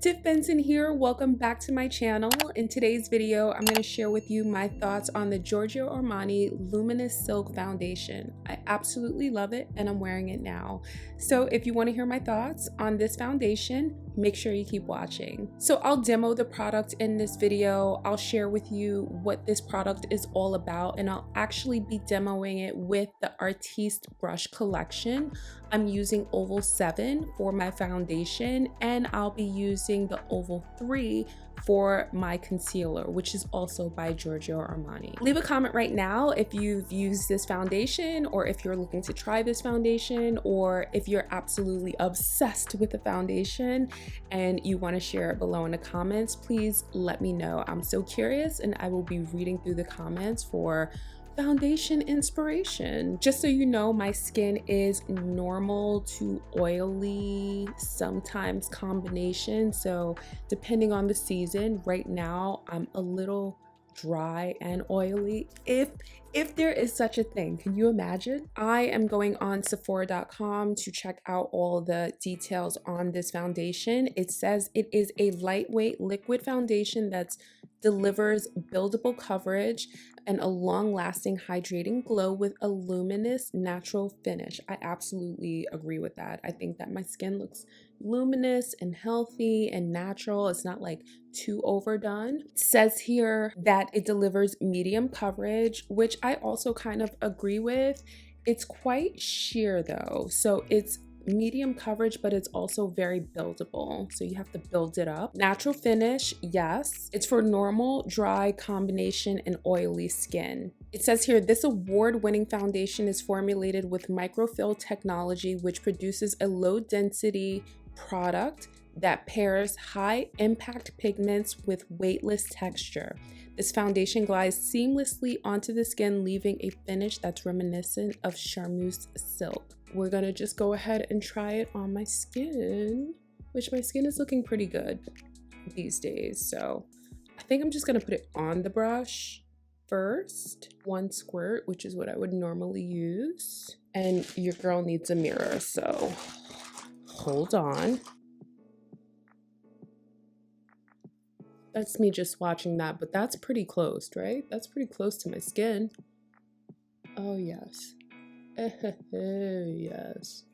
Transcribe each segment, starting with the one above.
Tiff Benson here. Welcome back to my channel. In today's video, I'm going to share with you my thoughts on the Giorgio Armani Luminous Silk Foundation. I absolutely love it and I'm wearing it now. So if you want to hear my thoughts on this foundation, make sure you keep watching. So I'll demo the product in this video. I'll share with you what this product is all about, and I'll actually be demoing it with the Artiste brush collection. I'm using Oval 7 for my foundation, and I'll be using the Oval 3 for my concealer, which is also by Giorgio Armani. Leave a comment right now if you've used this foundation, or if you're looking to try this foundation, or if you're absolutely obsessed with the foundation and you want to share it below in the comments. Please let me know. I'm so curious, and I will be reading through the comments for foundation inspiration. Just so you know, my skin is normal to oily, sometimes combination. So depending on the season, right now I'm a little dry and oily, if there is such a thing. Can you imagine? I am going on Sephora.com to check out all the details on this foundation. It says it is a lightweight liquid foundation that delivers buildable coverage and a long-lasting hydrating glow with a luminous natural finish. I absolutely agree with that. I think that my skin looks luminous and healthy and natural. It's not like too overdone. It says here that it delivers medium coverage, which I also kind of agree with. It's quite sheer though, so it's medium coverage, but it's also very buildable, so you have to build it up. Natural finish, yes. It's for normal, dry, combination, and oily skin. It says here, this award-winning foundation is formulated with Micro-Fil technology, which produces a low-density product that pairs high-impact pigments with weightless texture. This foundation glides seamlessly onto the skin, leaving a finish that's reminiscent of charmeuse silk. We're gonna just go ahead and try it on my skin, which my skin is looking pretty good these days. So I think I'm just gonna put it on the brush first. One squirt, which is what I would normally use. And your girl needs a mirror, so hold on. That's me just watching that, but that's pretty close, right? That's pretty close to my skin. Oh, yes. Yes.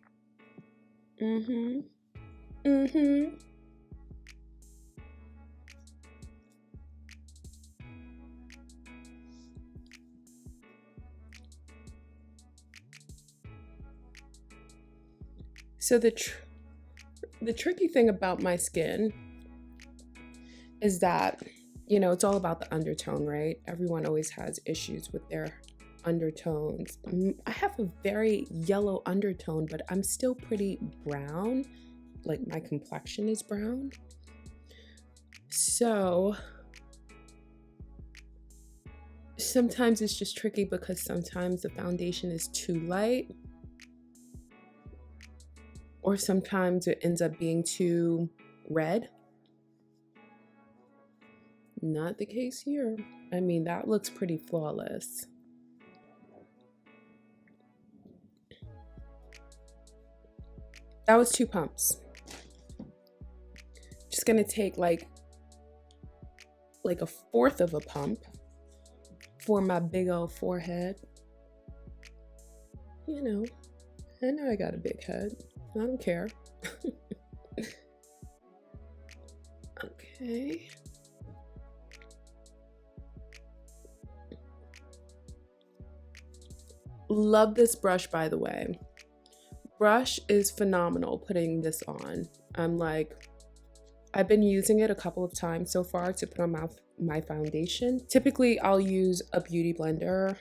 So the tricky thing about my skin is that, you know, it's all about the undertone, right? Everyone always has issues with their undertones. I have a very yellow undertone, but I'm still pretty brown. Like, my complexion is brown. So sometimes it's just tricky because sometimes the foundation is too light, or sometimes it ends up being too red. Not the case here. I mean, that looks pretty flawless. That was 2 pumps. Just gonna take like a fourth of a pump for my big old forehead. You know, I know I got a big head. I don't care. Okay. Love this brush, by the way. Brush is phenomenal putting this on. I've been using it a couple of times so far to put on my foundation. Typically, I'll use a beauty blender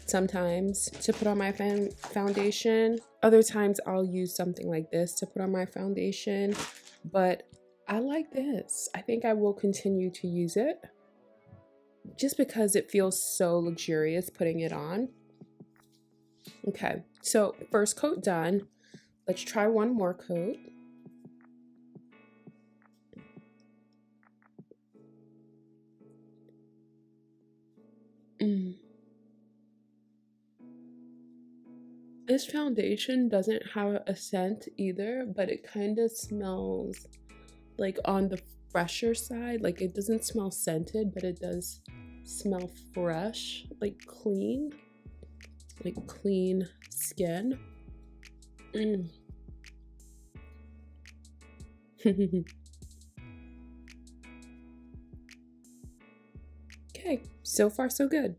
sometimes to put on my foundation. Other times, I'll use something like this to put on my foundation. But I like this. I think I will continue to use it just because it feels so luxurious putting it on. Okay, so first coat done. Let's try one more coat. This foundation doesn't have a scent either, but it kind of smells like on the fresher side. Like it doesn't smell scented, but it does smell fresh, like clean skin. Okay, so far so good.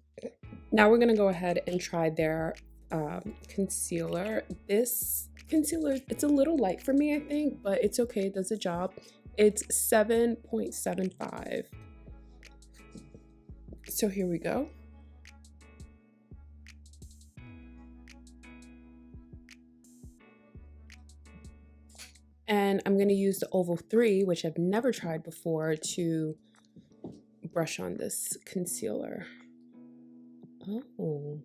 Now we're gonna go ahead and try their concealer. This concealer, it's a little light for me, I think, but it's okay, it does the job. It's 7.75. So here we go. And I'm gonna use the Oval 3, which I've never tried before, to brush on this concealer. Oh.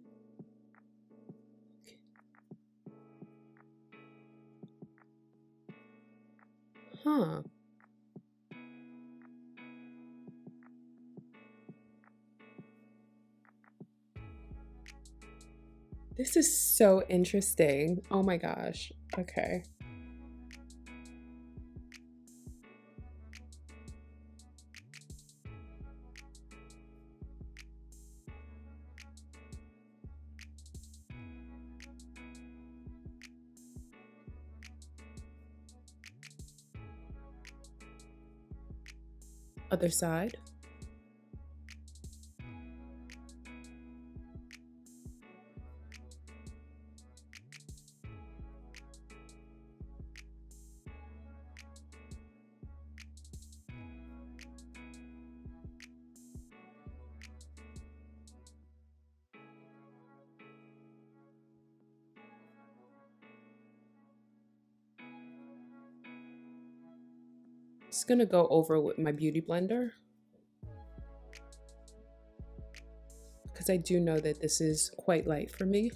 Huh. This is so interesting. Oh my gosh. Okay. Other side. Just gonna go over with my beauty blender, because I do know that this is quite light for me.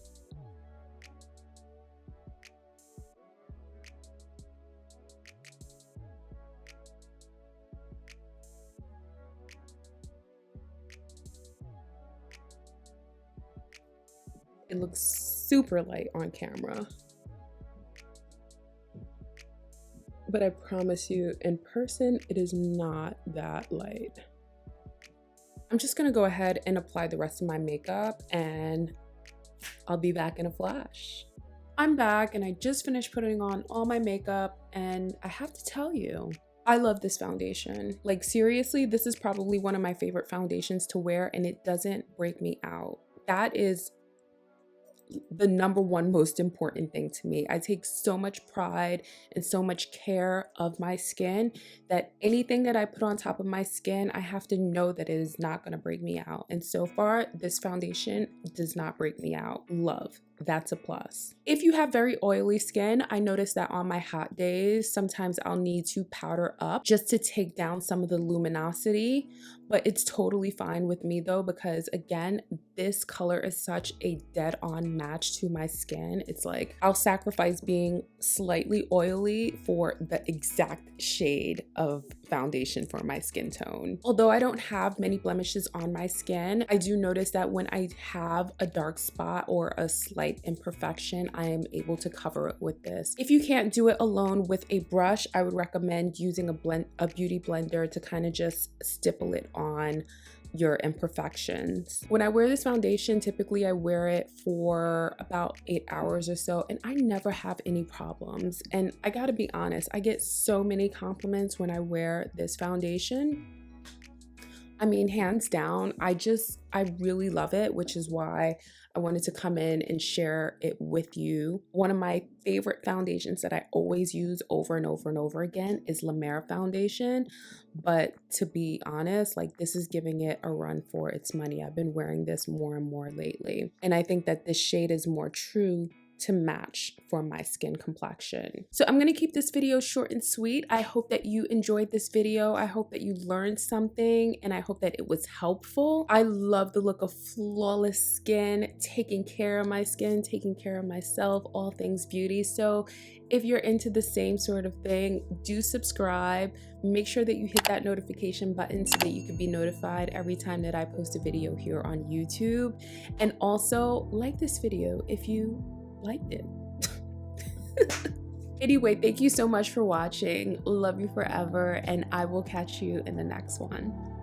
It looks super light on camera, but I promise you, in person, it is not that light. I'm just gonna go ahead and apply the rest of my makeup, and I'll be back in a flash. I'm back, and I just finished putting on all my makeup, and I have to tell you, I love this foundation. Like seriously, this is probably one of my favorite foundations to wear, and it doesn't break me out. That is the number one most important thing to me. I take so much pride and so much care of my skin that anything that I put on top of my skin, I have to know that it is not going to break me out. And so far, this foundation does not break me out. Love. That's a plus. If you have very oily skin, I notice that on my hot days, sometimes I'll need to powder up just to take down some of the luminosity, but it's totally fine with me though, because again, this color is such a dead-on match to my skin. It's like I'll sacrifice being slightly oily for the exact shade of foundation for my skin tone. Although I don't have many blemishes on my skin, I do notice that when I have a dark spot or a slight imperfection, I am able to cover it with this. If you can't do it alone with a brush, I would recommend using a beauty blender to kind of just stipple it on your imperfections. When I wear this foundation, typically I wear it for about 8 hours or so, and I never have any problems. And I gotta be honest, I get so many compliments when I wear this foundation. I mean, hands down, I really love it, which is why I wanted to come in and share it with you. One of my favorite foundations that I always use over and over and over again is La Mer foundation. But to be honest, like this is giving it a run for its money. I've been wearing this more and more lately. And I think that this shade is more true to match for my skin complexion. So I'm gonna keep this video short and sweet. I hope that you enjoyed this video. I hope that you learned something, and I hope that it was helpful. I love the look of flawless skin, taking care of my skin, taking care of myself, all things beauty. So if you're into the same sort of thing, do subscribe. Make sure that you hit that notification button so that you can be notified every time that I post a video here on YouTube. And also like this video if you liked it. Anyway, thank you so much for watching. Love you forever, and I will catch you in the next one.